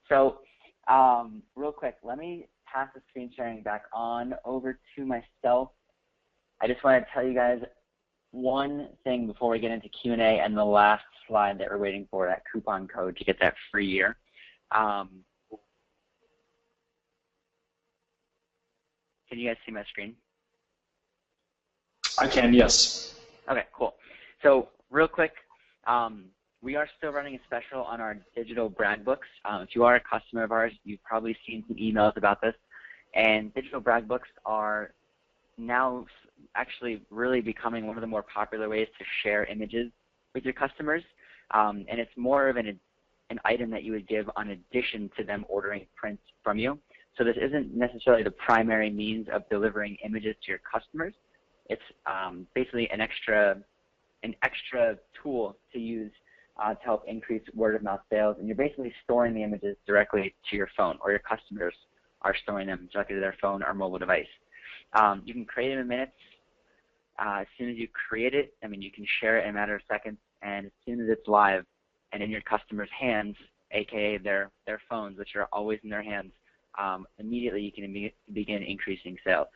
So, real quick, let me pass the screen sharing back on over to myself. I just want to tell you guys one thing before we get into Q&A and the last slide that we're waiting for, that coupon code to get that free year. Can you guys see my screen? I can, yes. Okay, cool. So real quick, we are still running a special on our digital brag books. If you are a customer of ours, you've probably seen some emails about this. And digital brag books are now actually really becoming one of the more popular ways to share images with your customers. And it's more of an item that you would give on addition to them ordering prints from you. So this isn't necessarily the primary means of delivering images to your customers. It's basically an extra tool to use to help increase word-of-mouth sales. And you're basically storing the images directly to your phone, or your customers are storing them directly to their phone or mobile device. You can create them in minutes. As soon as you create it, I mean, you can share it in a matter of seconds, and as soon as it's live and in your customer's hands, aka their phones, which are always in their hands, immediately you can begin increasing sales.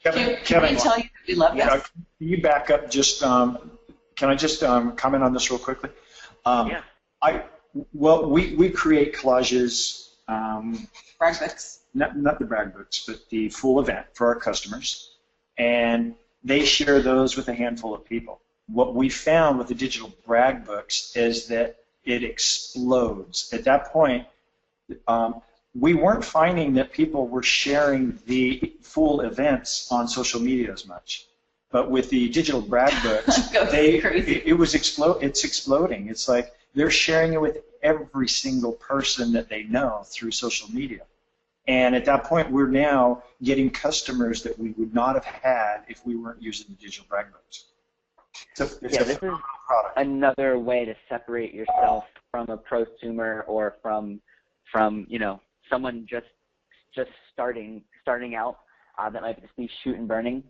Kevin, Can we tell you that we love this? Can you back up just, can I just comment on this real quickly? Yeah. Well, we create collages. Brag books. Not the brag books, but the full event for our customers, and they share those with a handful of people. What we found with the digital brag books is that it explodes. At that point, we weren't finding that people were sharing the full events on social media as much. But with the digital brag books, it's exploding. It's like they're sharing it with every single person that they know through social media. And at that point, we're now getting customers that we would not have had if we weren't using the digital brag books. This is another way to separate yourself from a prosumer or from someone just starting out that might just be shoot and burning.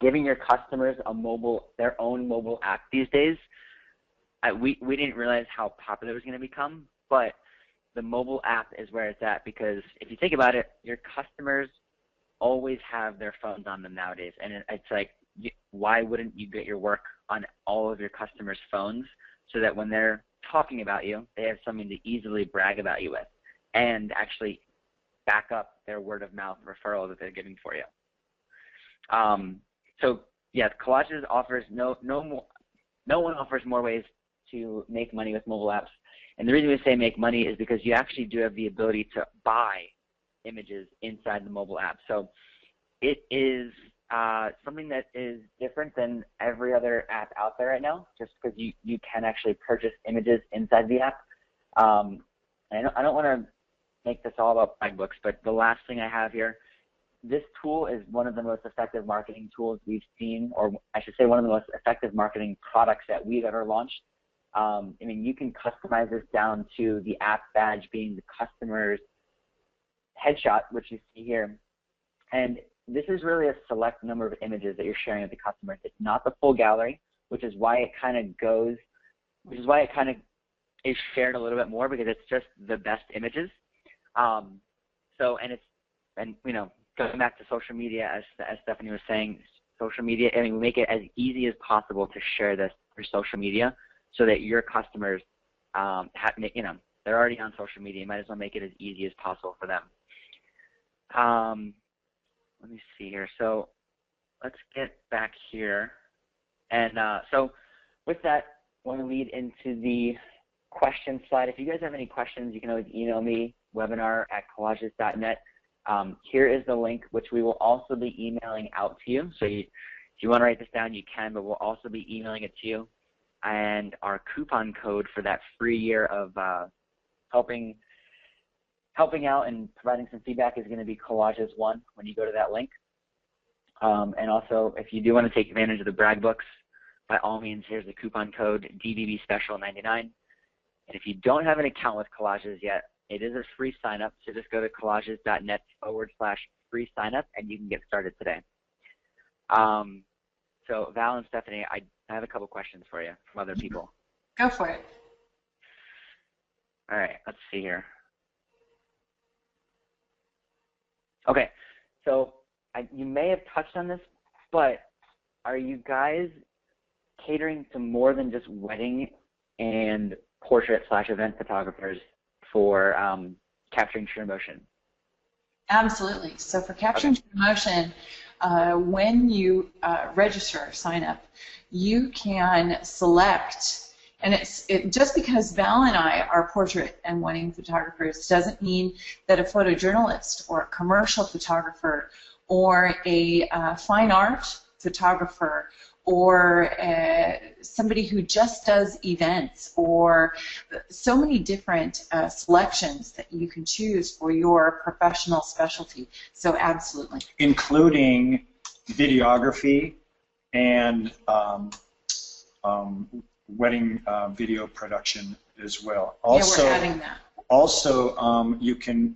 Giving your customers their own mobile app these days we didn't realize how popular it was going to become, but the mobile app is where it's at, because if you think about it, your customers always have their phones on them nowadays, and it's like, why wouldn't you get your work on all of your customers' phones so that when they're talking about you, they have something to easily brag about you with and actually back up their word of mouth referral that they're giving for you. So yeah, Collages offers no one offers more ways to make money with mobile apps. And the reason we say make money is because you actually do have the ability to buy images inside the mobile app. So it is something that is different than every other app out there right now, just because you can actually purchase images inside the app. And I don't want to make this all about brag books, but the last thing I have here, this tool is one of the most effective marketing tools we've seen, or I should say one of the most effective marketing products that we've ever launched. I mean, you can customize this down to the app badge being the customer's headshot, which you see here. And this is really a select number of images that you're sharing with the customers. It's not the full gallery, which is why it kind of is shared a little bit more, because it's just the best images. And you know, going back to social media, as Stephanie was saying, social media, I mean, we make it as easy as possible to share this through social media so that your customers, they're already on social media. You might as well make it as easy as possible for them. Let me see here. So let's get back here. And so with that, I want to lead into the question slide. If you guys have any questions, you can always email me, webinar@collages.net. Here is the link, which we will also be emailing out to you. So if you want to write this down, you can, but we'll also be emailing it to you. And our coupon code for that free year of helping out and providing some feedback is going to be Collages1 when you go to that link. And also, if you do want to take advantage of the brag books, by all means, here's the coupon code DBB Special 99. And if you don't have an account with Collages yet, it is a free sign-up, so just go to collages.net/free sign-up, and you can get started today. So Val and Stephanie, I have a couple questions for you from other people. Go for it. All right, let's see here. Okay, so you may have touched on this, but are you guys catering to more than just wedding and portrait/event photographers for capturing true emotion? Absolutely. So for capturing true emotion, when you register or sign up, you can select, and just because Val and I are portrait and wedding photographers doesn't mean that a photojournalist or a commercial photographer or a fine art photographer or somebody who just does events, or so many different selections that you can choose for your professional specialty. So absolutely. Including videography and wedding video production as well. Also, yeah, we're adding that. Also, you can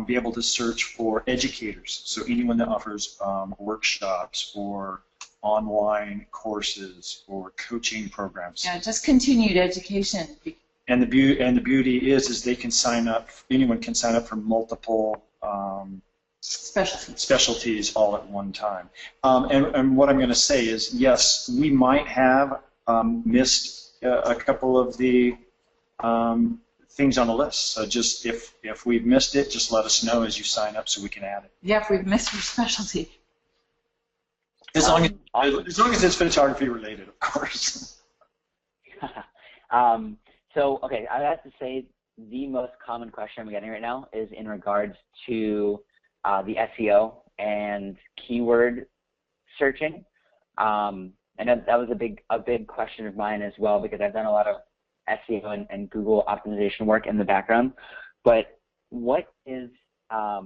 be able to search for educators, so anyone that offers workshops or online courses or coaching programs. Yeah, just continued education. And the beauty is they can sign up. Anyone can sign up for multiple specialties all at one time. And what I'm going to say is, yes, we might have missed a couple of the things on the list. So just if we've missed it, just let us know as you sign up so we can add it. Yeah, if we've missed your specialty. As long as it's photography related, of course. Okay, I have to say the most common question I'm getting right now is in regards to the SEO and keyword searching. And that was a big question of mine as well, because I've done a lot of SEO and Google optimization work in the background. But what is, how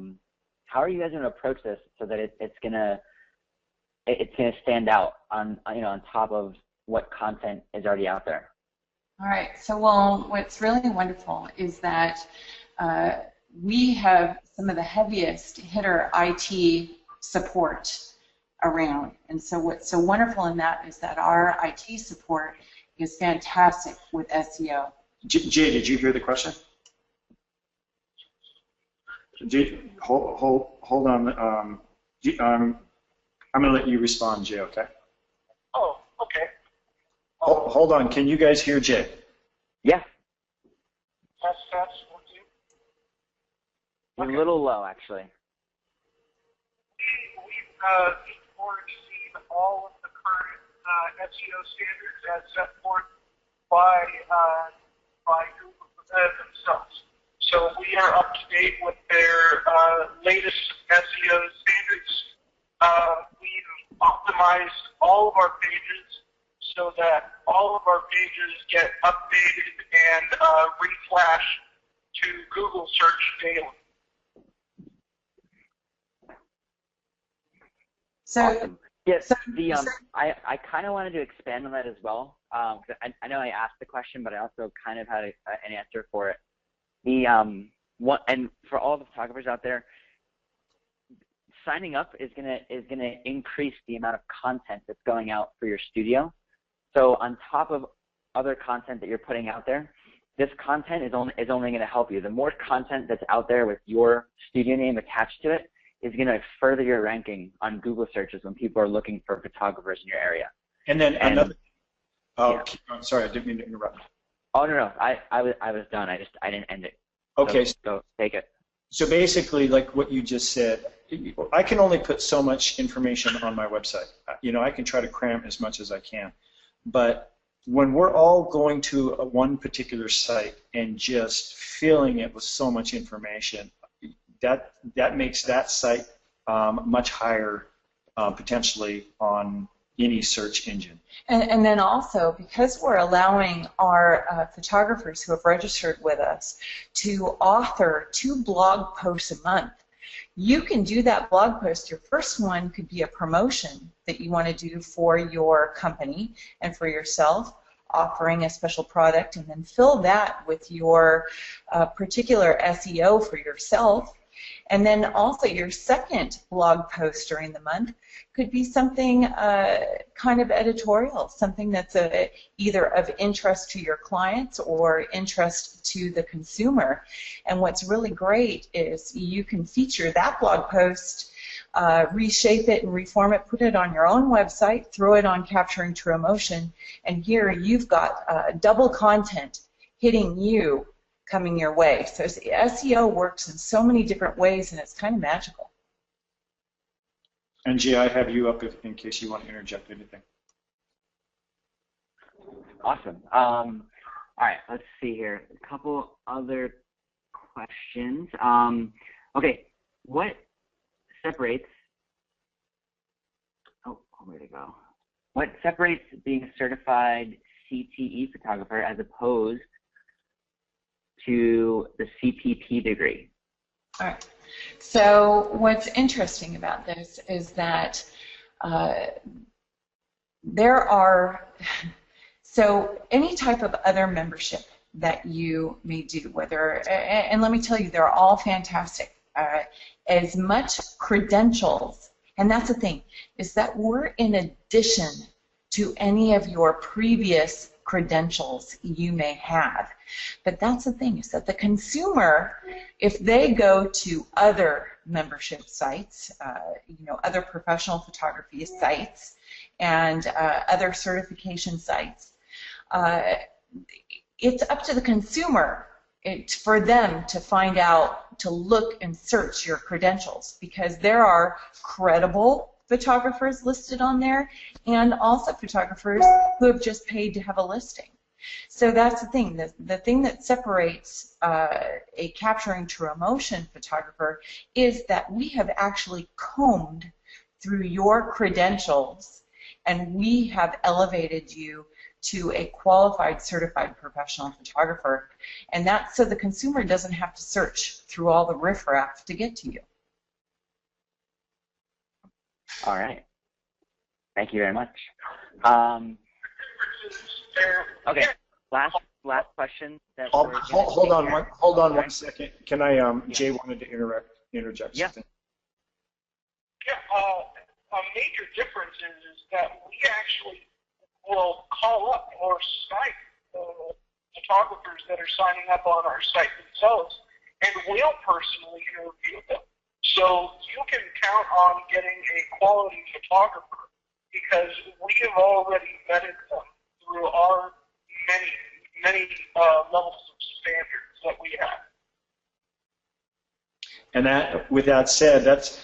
are you guys going to approach this so that it's gonna stand out on top of what content is already out there? All right. So, what's really wonderful is that we have some of the heaviest hitter IT support around. And so what's so wonderful in that is that our IT support is fantastic with SEO. Jay, did you hear the question? Jay, hold on. I'm going to let you respond, Jay, okay? Oh, okay. Hold on. Can you guys hear Jay? Yeah. That's A little low, actually. We've overseen all of the current SEO standards as set forth by Google themselves. So we are up to date with their latest SEO standards. We've optimized all of our pages so that all of our pages get updated and reflashed to Google search daily. So, awesome. Yes, I kind of wanted to expand on that as well. I know I asked the question, but I also kind of had an answer for it. And for all the photographers out there, signing up is gonna increase the amount of content that's going out for your studio. So on top of other content that you're putting out there, this content is only going to help you. The more content that's out there with your studio name attached to it is going to further your ranking on Google searches when people are looking for photographers in your area. And then another. Oh, yeah. I'm sorry, I didn't mean to interrupt. Oh no, I was done. I didn't end it. Okay. So take it. So basically, like what you just said, I can only put so much information on my website. You know, I can try to cram as much as I can, but when we're all going to one particular site and just filling it with so much information, that makes that site much higher potentially on any search engine. and then also, because we're allowing our photographers who have registered with us to author 2 blog posts a month, you can do that blog post. Your first one could be a promotion that you want to do for your company and for yourself, offering a special product, and then fill that with your particular SEO for yourself. And then also your second blog post during the month could be something kind of editorial, something that's either of interest to your clients or interest to the consumer. And what's really great is you can feature that blog post, reshape it and reform it, put it on your own website, throw it on Capturing True Emotion, and here you've got double content hitting you, coming your way. So SEO works in so many different ways, and it's kind of magical. And Jay, I have you up in case you want to interject anything. Awesome. All right, let's see here. A couple other questions. Okay, what separates? Oh, where'd it go? What separates being a certified CTE photographer as opposed to the CPP degree? All right. So what's interesting about this is that there are, so any type of other membership that you may do, whether, and let me tell you, they're all fantastic. As much credentials, and that's the thing, is that we're in addition to any of your previous credentials you may have. But that's the thing, is that the consumer, if they go to other membership sites, you know, other professional photography sites and other certification sites, it's up to the consumer for them to find out, to look and search your credentials, because there are credible photographers listed on there and also photographers who have just paid to have a listing. So that's the thing. The thing that separates a Capturing True Emotion photographer is that we have actually combed through your credentials and we have elevated you to a qualified, certified professional photographer. And that's so the consumer doesn't have to search through all the riffraff to get to you. All right. Thank you very much. Okay. Last question. Hold on one second. Can I? Jay wanted to interject yeah. something. Yeah. A major difference is that we actually will call up or Skype photographers that are signing up on our site themselves, and we'll personally interview them. So you can count on getting a quality photographer because we have already vetted them through our many levels of standards that we have. And that, with that said, that's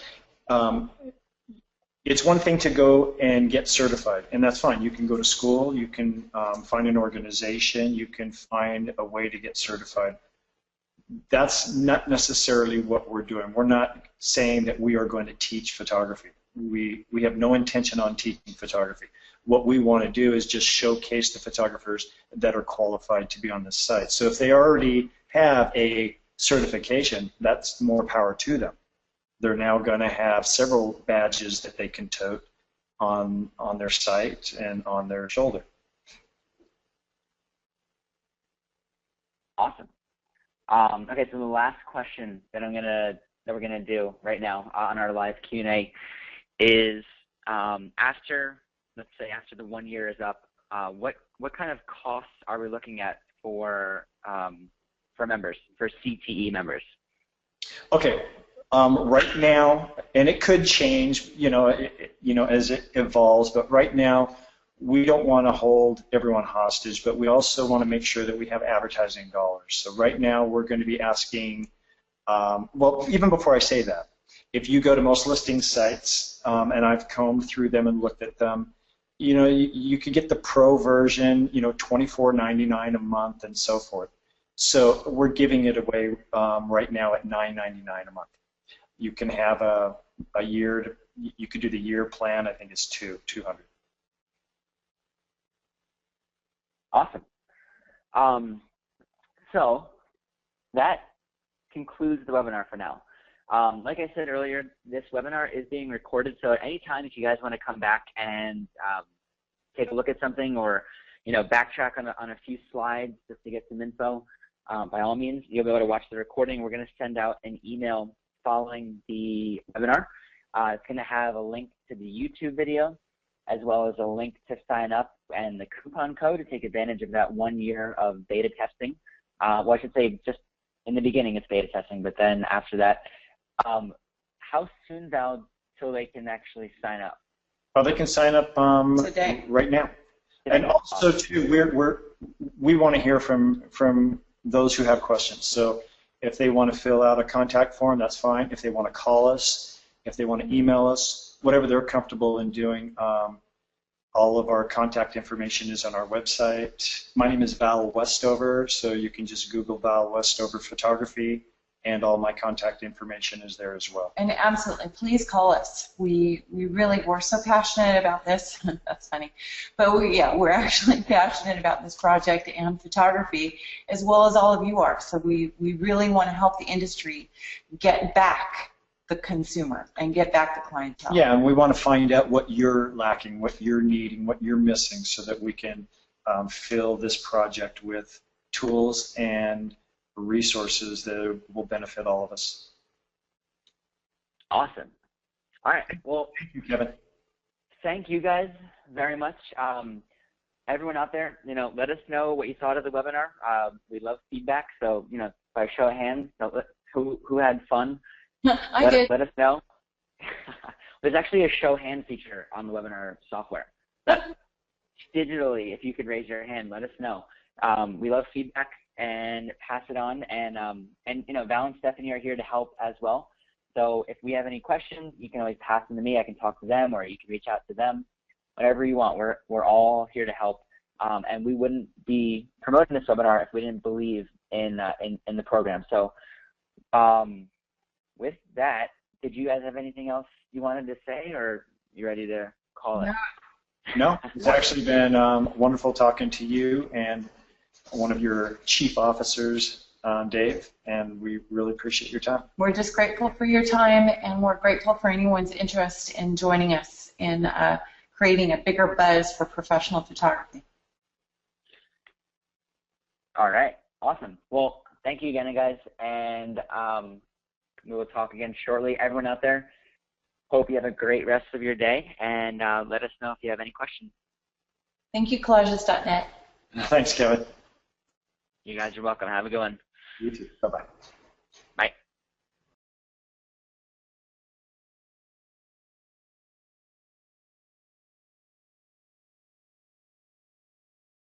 it's one thing to go and get certified, and that's fine. You can go to school, you can find an organization, you can find a way to get certified. That's not necessarily what we're doing. We're not saying that we are going to teach photography. We have no intention on teaching photography. What we want to do is just showcase the photographers that are qualified to be on this site. So if they already have a certification, that's more power to them. They're now going to have several badges that they can tote on their site and on their shoulder. Awesome. Okay, so the last question that we're gonna do right now on our live Q&A is after, let's say, after the 1 year is up, what kind of costs are we looking at for members, for CTE members? Okay. Right now, and it could change, as it evolves. But right now, we don't want to hold everyone hostage, but we also want to make sure that we have advertising dollars. So right now, we're going to be asking. Well, even before I say that, if you go to most listing sites, and I've combed through them and looked at them, you could get the pro version, $24.99 a month and so forth. So we're giving it away right now at $9.99 a month. You can have a year. You could do the year plan. I think it's $200. Awesome. So that concludes the webinar for now. Like I said earlier, this webinar is being recorded, so at any time if you guys want to come back and take a look at something or backtrack on a few slides just to get some info, by all means, you'll be able to watch the recording. We're going to send out an email following the webinar. It's going to have a link to the YouTube video as well as a link to sign up and the coupon code to take advantage of that 1 year of beta testing. Well, I should say just in the beginning it's beta testing, but then after that, how soon, Val, till they can actually sign up? Oh, they can sign up today, right now. And also, too, we want to hear from those who have questions. So if they want to fill out a contact form, that's fine. If they want to call us, if they want to email us, whatever they're comfortable in doing, all of our contact information is on our website. My name is Val Westover, so you can just Google Val Westover Photography, and all my contact information is there as well. And absolutely, please call us. We're so passionate about this. That's funny, but we're actually passionate about this project and photography as well as all of you are. So we really want to help the industry get back the consumer and get back the clientele. Yeah, and we want to find out what you're lacking, what you're needing, what you're missing, so that we can fill this project with tools and resources that will benefit all of us. Awesome. All right. Well, thank you, Kevin. Thank you guys very much. Everyone out there, let us know what you thought of the webinar. We love feedback, so by show of hands, who had fun. I did. Let us know. There's actually a show hand feature on the webinar software. Digitally, if you could raise your hand, let us know. We love feedback and pass it on. And Val and Stephanie are here to help as well. So if we have any questions, you can always pass them to me. I can talk to them, or you can reach out to them. Whatever you want. We're all here to help. And we wouldn't be promoting this webinar if we didn't believe in the program. So with that, did you guys have anything else you wanted to say, or you ready to call it? No, it's actually been wonderful talking to you and one of your chief officers, Dave, and we really appreciate your time. We're just grateful for your time, and we're grateful for anyone's interest in joining us in creating a bigger buzz for professional photography. All right, awesome. Well, thank you again, guys, and we will talk again shortly. Everyone out there, hope you have a great rest of your day, and let us know if you have any questions. Thank you, collages.net. Thanks, Kevin. You guys are welcome. Have a good one. You too. Bye-bye.